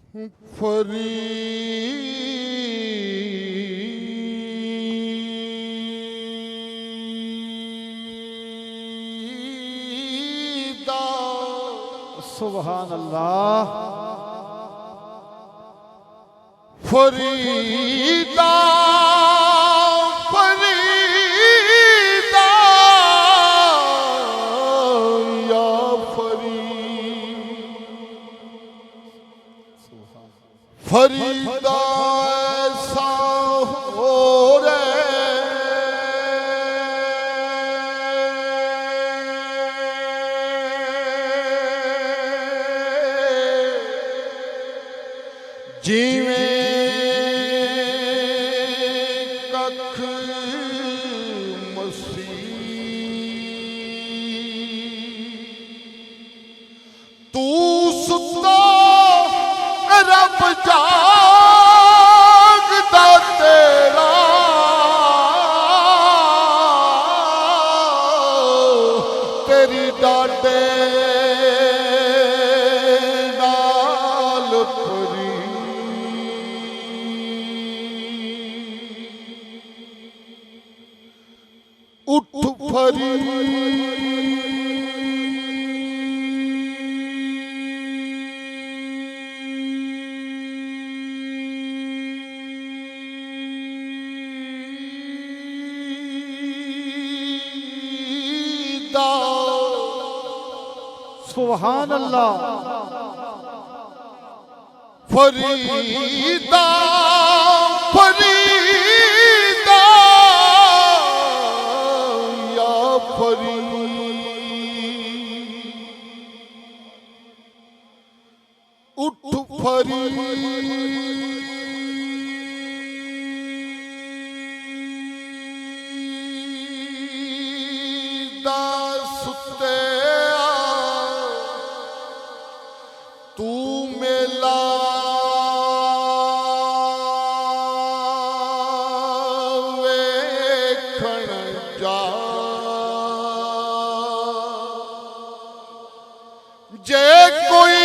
फरीदा सुभान अल्लाह। फरीदा फरीदा या फरीदा ऐसा हो रे जिवें कख मसीह तू सुता रब जागदा तेरा तेरी डाटे नाल परी उठ फरी सुभान अल्लाह। फरीदा फरीदा या उठ फरीदा सुते तू मेला वेखण जा जे कोई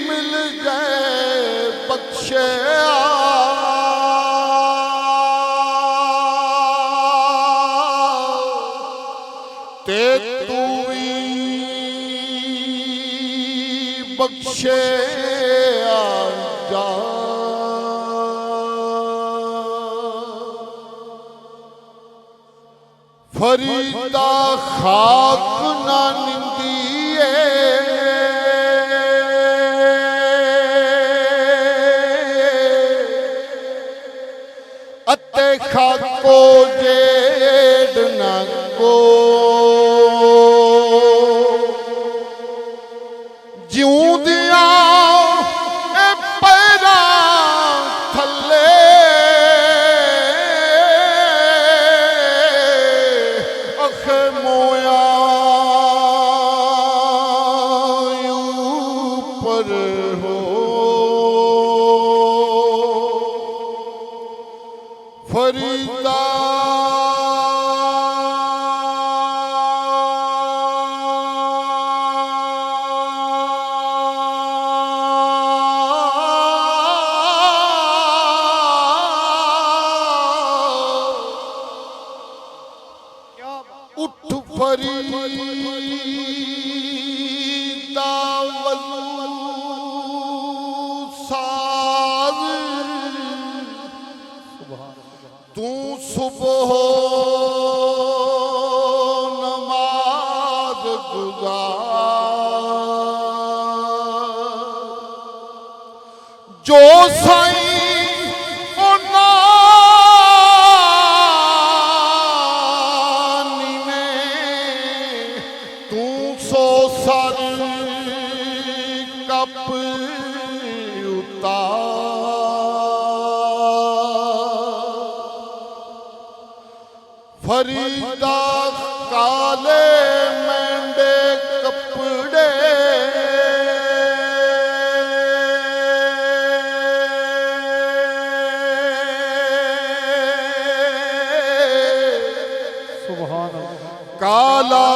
मिल जाए बख्शे ते तू बख्शे जा फरीदा खाक ना निंदिए अते खाको जेड ना को जिउंदिया ए पैरा थले अख मोया ऊपर हो फरीदा उठ फरीदा साज तू सुबह नमाज गुजार जो साईं फरीदा काले मेंढे कपड़े सुभान अल्लाह। काला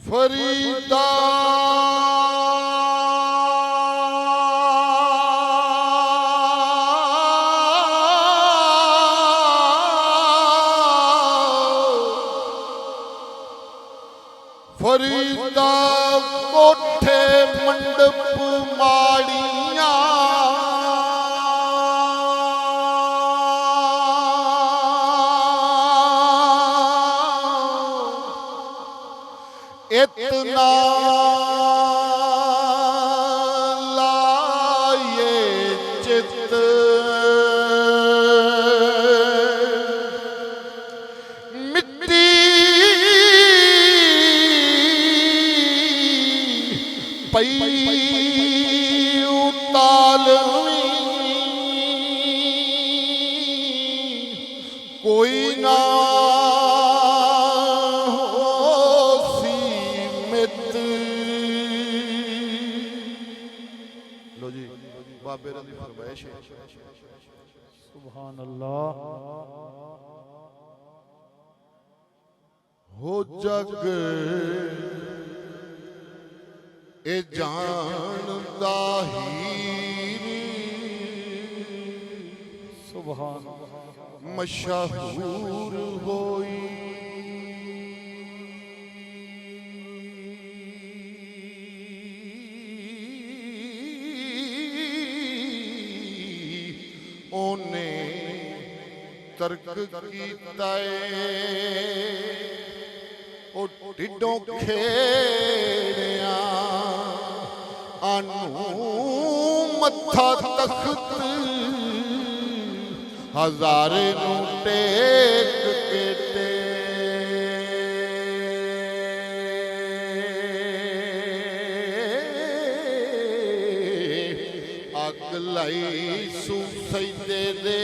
ਫਰੀਦਾ ਫਰੀਦਾ ਕੋਠੇ ਮੰਡਪ ਮਾੜੀਆਂ इतना लाए चित मिट्टी पई उतालवी कोई ना बाबे रंदी फरमाइश है सुभान अल्लाह हो जग ए जानदा हीर सुभान मशहूर होई ओने तर्क कीता ओ ढिडों खेड़िया आनू मत्था तख्त हजारे नू टेक के अग लाई सू सजदे दे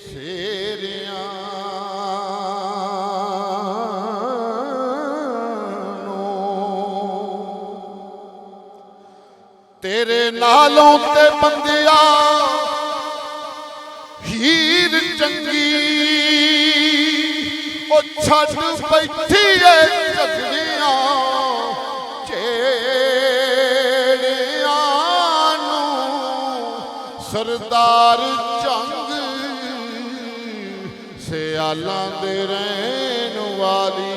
सेरिया तेरे नालों ते बंदिया हीर चंगी ओ छड़ बैठी है झगड़ियां चेड़ियां नू सरदार जंग सियालां दे रहन वाली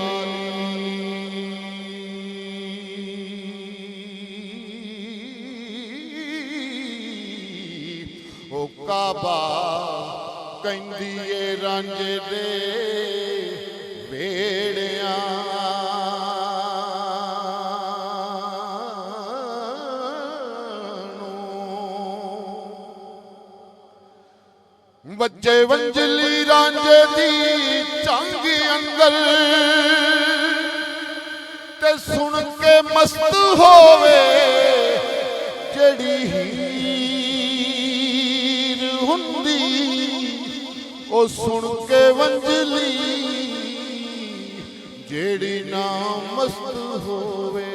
ओ काबा कहंदी ए रांझे दे वेड़ियां बच्चे वंजली रांझे दी चंग अंदर ते सुन के मस्त होवे जड़ी हीर हुंदी ओ सुन के वंजली जेड़ी ना मस्त होवे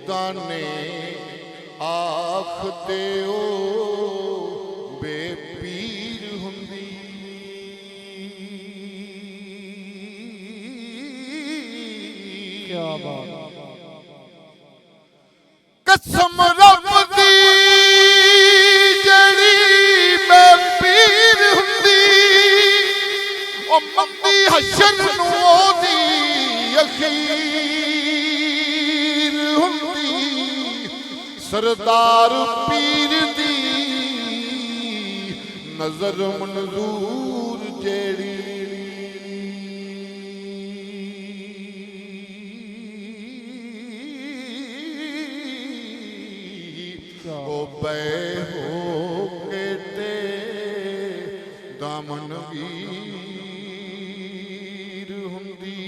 ने आख ते ओ बेपीर हुंदी क्या बात कसम रब दी जड़ी बेपीर हुंदी ओ मंदी हशर नू ओदी अखीर हुंदी सरदार पीर दी नजर मंजूर जेड़ी ओ बे हो के ते दामन वीर हुंदी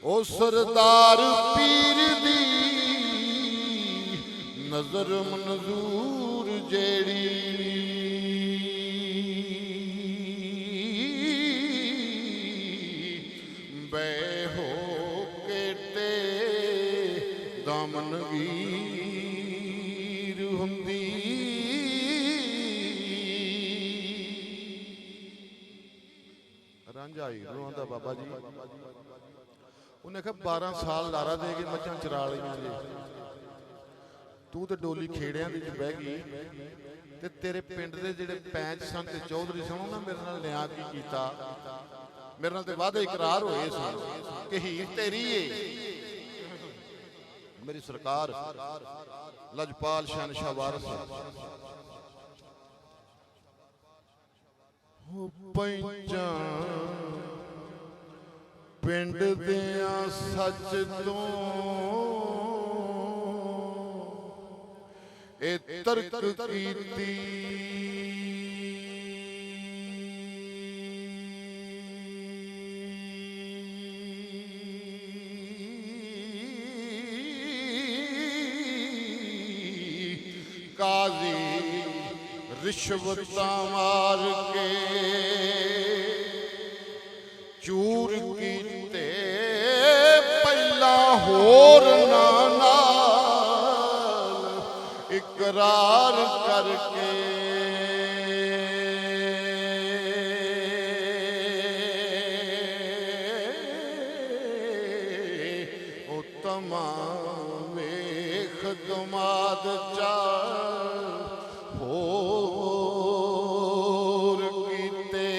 ओ सरदार पीर दी नजर मंजूर जेड़ी बे हो के ते दामन वीर ਰਾਂਝਾ ਹੀਰ ਨੂੰ ਆਂਦਾ ਬਾਬਾ ਜੀ ਉਹਨੇ ਕਿਹਾ 12 ਸਾਲ ਲਾਰਾ ਦੇ ਕੇ ਮੱਝਾਂ ਚਰਾ ਲਈਆਂ ਜੀ ਤੂੰ ਤੇ ਡੋਲੀ ਖੇੜਿਆਂ ਦੇ ਵਿੱਚ ਬਹਿ ਗਈ ਤੇ ਤੇਰੇ ਪਿੰਡ ਦੇ ਜਿਹੜੇ ਪੈਂਚ ਸਨ ਤੇ ਚੌਧਰੀ ਸਨ ਉਹਨਾਂ ਮੇਰੇ ਨਾਲ ਨਿਆਂ ਕੀ ਕੀਤਾ ਮੇਰੇ ਨਾਲ ਤੇ ਵਾਅਦੇ ਇਕਰਾਰ ਹੋਏ ਸਨ ਕਿ ਹੀਰ ਤੇਰੀ ਏ ਮੇਰੀ ਸਰਕਾਰ ਲਜਪਾਲ ਸ਼ਹਿਨशाह ਵਾਰਿਸ ਪੈਂਚਾਂ ਪਿੰਡ ਦਿਆਂ ਸੱਚ ਤੋਂ ਇਹ ਤਰਕ ਕੀਤੀ ਕਾਜ਼ੀ ਰਿਸ਼ਵਤਾਂ ਮਾਰ ਕੇ ਚੂਰ ਕੀਤੇ ਪਹਿਲਾ ਹੋਰ ਨਾਲ ਇਕਰਾਰ ਕਰਕੇ ਉਹ ਤਮਾਮ ਵੇਖ ਦਮਾਦ ਚਾ ਹੋਰ ਕੀਤੇ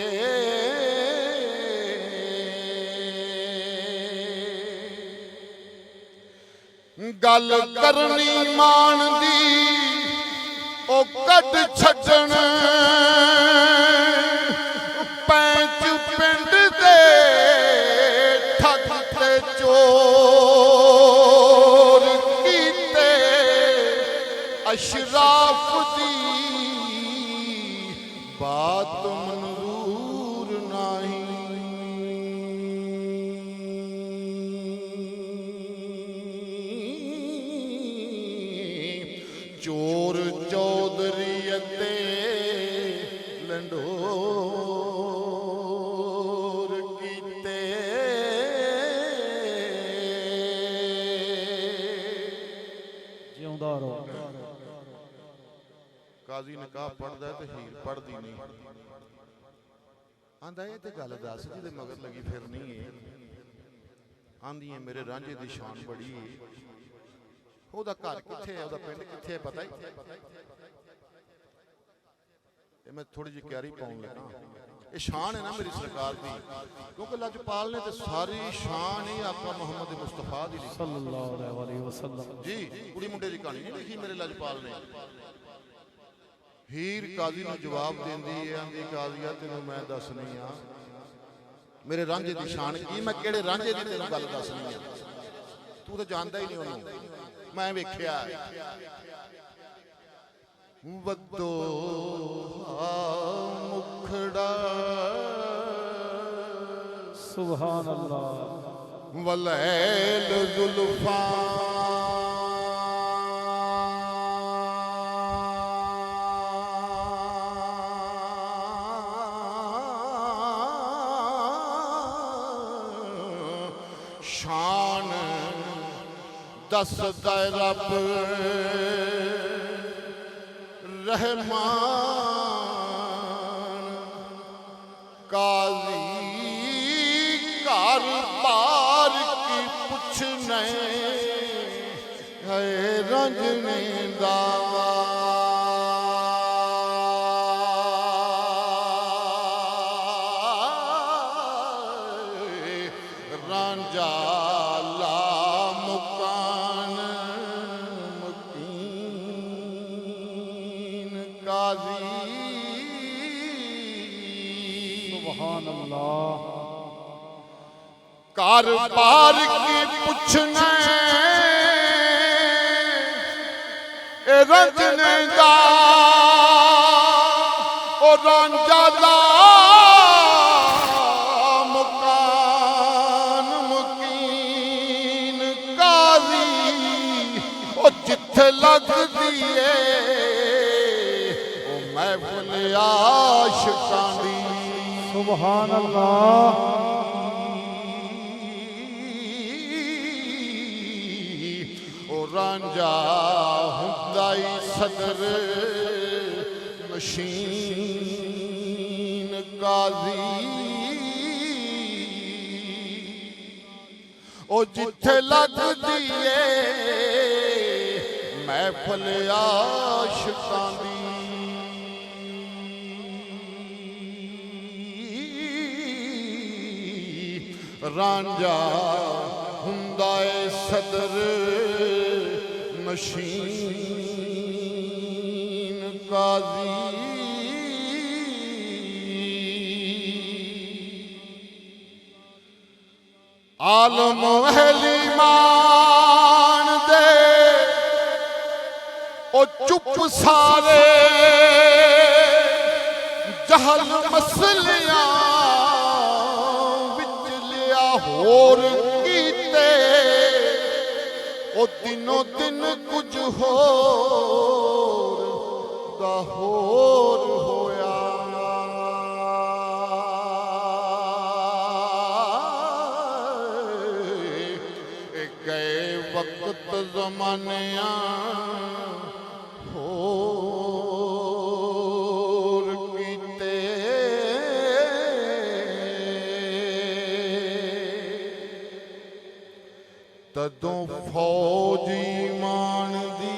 ਗੱਲ ਕਰਨੀ ਮਾਣ ਦੀ ਉਹ ਕੱਢ ਛੱਡਣ ਪੈਂਚ ਪਿੰਡ ਦੇ ਠੱਗ ਤੇ ਚੋਰ ਕੀਤੇ ਅਸ਼ਰਾਫ ਦੀ ਬਾਤ ਮਨਜ਼ੂਰ ਨਹੀਂ ਚੋਰ ਚੌਧਰੀ ਅਤੇ ਲੰਡੋਰ ਕੀਤੇ ਜਿਉਂਦਾ ਰਹੋ ਕਾਜ਼ੀ ਨੇ ਕਹਾ ਪੜਦਾ ਤੇ ਹੀਰ ਪੜਦੀ ਨਹੀਂ ਆਂਦਾ ਇਹ ਤੇ ਗੱਲ ਦੱਸ ਜਿਹਦੇ ਮਗਰ ਲੱਗੀ ਫਿਰਨੀ ਏ ਆਂਦੀ ਏ ਮੇਰੇ ਰਾਂਝੇ ਦੀ ਸ਼ਾਨ ਬੜੀ ਏ ਉਹਦਾ ਘਰ ਕਿੱਥੇ ਹੈ ਉਹਦਾ ਪਿੰਡ ਕਿੱਥੇ ਹੈ ਪਤਾ ਹੀ ਇਹ ਮੈਂ ਥੋੜੀ ਜਿਹੀ ਕਿਆਰੀ ਪਾਉਣ ਲੱਗਾ ਇਹ ਸ਼ਾਨ ਹੈ ਨਾ ਮੇਰੀ ਸਰਕਾਰ ਦੀ ਕਿਉਂਕਿ ਲਜਪਾਲ ਨੇ ਤੇ ਸਾਰੀ ਸ਼ਾਨ ਹੀ ਆਕਾ ਮੁਹੰਮਦ ਮੁਸਤਫਾ ਦੀ ਲਿਖੀ ਸੱਲੱਲਾਹੁ ਅਲੈਹਿ ਵਸੱਲਮ ਜੀ ਕੁੜੀ ਮੁੰਡੇ ਦੀ ਕਹਾਣੀ ਨਹੀਂ ਲਿਖੀ ਮੇਰੇ ਲਜਪਾਲ ਨੇ ਹੀਰ ਕਾਜ਼ੀ ਨੂੰ ਜਵਾਬ ਦਿੰਦੀ ਹੈ ਆਂਦੀ ਕਾਜ਼ੀਆ ਤੈਨੂੰ ਮੈਂ ਦੱਸਣੀ ਆ ਮੇਰੇ ਰਾਂਝੇ ਦੀ ਸ਼ਾਨ ਕੀ ਮੈਂ ਕਿਹੜੇ ਰਾਂਝੇ ਦੀ ਤੈਨੂੰ ਗੱਲ ਦੱਸਣੀ ਆ ਤੂੰ ਤਾਂ ਜਾਣਦਾ ਹੀ ਨਹੀਂ ਉਹਨੂੰ ਮੈਂ ਵੇਖਿਆ ਵੱਦੋ ਮੁਖੜਾ ਸੁਭਾਨ ਅੱਲਾਹ ਵਲੈਲ ਜ਼ੁਲਫਾਂ ਸ਼ਾਨ ਦੱਸਦਾ ਰੱਬ ਰਹਿਮਾਨ ਕਾਜ਼ੀ ਘਰ ਬਾਰ ਕੀ ਪੁੱਛਣੇ ਹੈ ਰੰਜਨੇ ਦਾਵਾ ਰਾਂਝਾ ਸੁਭਾਨ ਅੱਲਾਹ ਘਰ ਬਾਰ ਕੀ ਪੁੱਛਣਾ ਇਹ ਰੰਜਨੇ ਦਾ ਉਹ ਰਾਂਝਾ ਦਾ ਮਕਾਨ ਮੁਕੀਨ ਕਾਜ਼ੀ ਉਹ ਜਿੱਥੇ ਲੱਗਦੀ ਏ ਉਹ ਮਹਿਫਿਲ ਆਸ਼ਿਕਾਂ ਦੀ ਸੁਭਾਨ ਅੱਲਾਹ ਉਹ ਰਾਂਝਾ ਹੁੰਦਾ ਈ ਸਦਰ ਮਸ਼ੀਨ ਕਾਜ਼ੀ ਉਹ ਜਿੱਥੇ ਲੱਗਦੀ ਏ ਮਹਿਫਲ ਆਸ਼ਿਕਾਂ ਦੀ ਰਾਂਝਾ ਹੁੰਦਾ ਏ ਸਦਰ ਨਸ਼ੀਨ ਕਾਜ਼ੀ ਆਲਮ ਅਹਲੀ ਮਾਨ ਦੇ ਉਹ ਚੁੱਪ ਸਾਰੇ ਜਹਲ ਮਸਲਿਆਂ ਵਿੱਚ ਲਿਆ ਹੋਰ ਕੀਤੇ ਉਹ ਦਿਨੋਂ ਦਿਨ ਕੁਝ ਹੋਰ ਦਾ ਹੋਰ ਹੋਇਆ वक्त ज़मानिया होर कीते तदों फौजी मान दी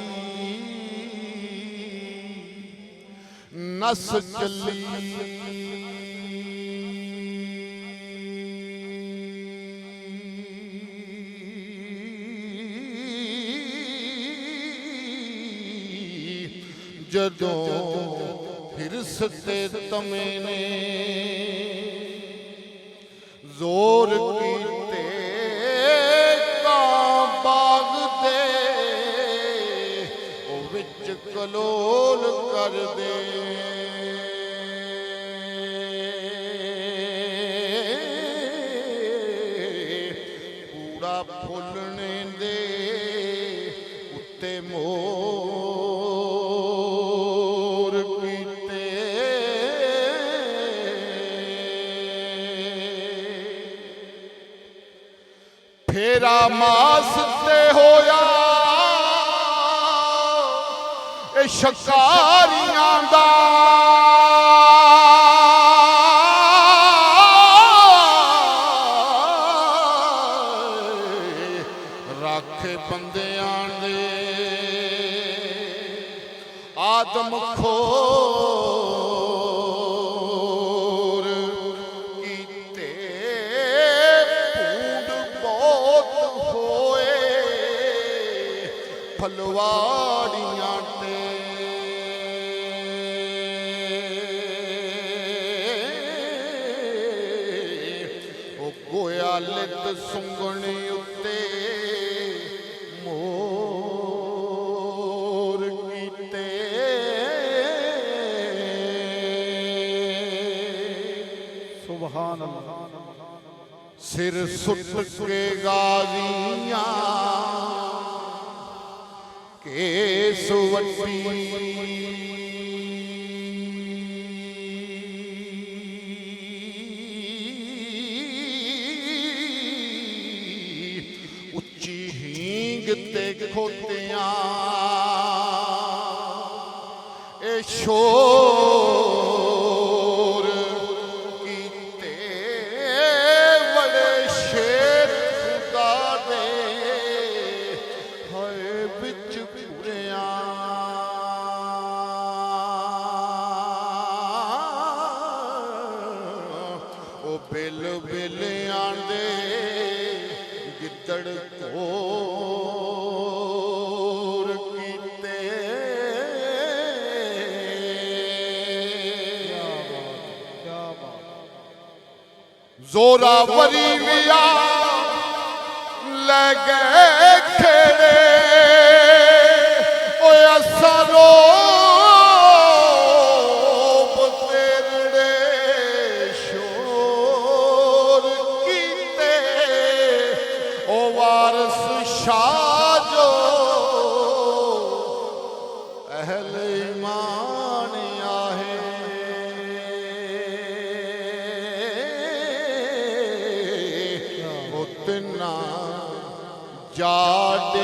नस चली जदों हिरस ते तमे ने जोर कीते कां बाग दे ओ विच कलोल कर दे कूड़ा फुलने दे उत्ते फेरा मास ते होया ए शिकारियां दा राखे बंदियां दे आदम खोर कीते फलवाड़ियां ते ओ गोया लित सुंगणी उत्ते मोर कीते सुभान अल्लाह सिर सुट के गाजियां केसवटी उच्ची हींग ते खोतियां ए शोर कीते बड़े शेर खुदा दे हाय बिच बिल बिल आंदे गिद्दड़ घोर कीते जोरावरी विया ले गए खेड़े ओ असरो शाजो अहल ईमान आहे उतना जाडे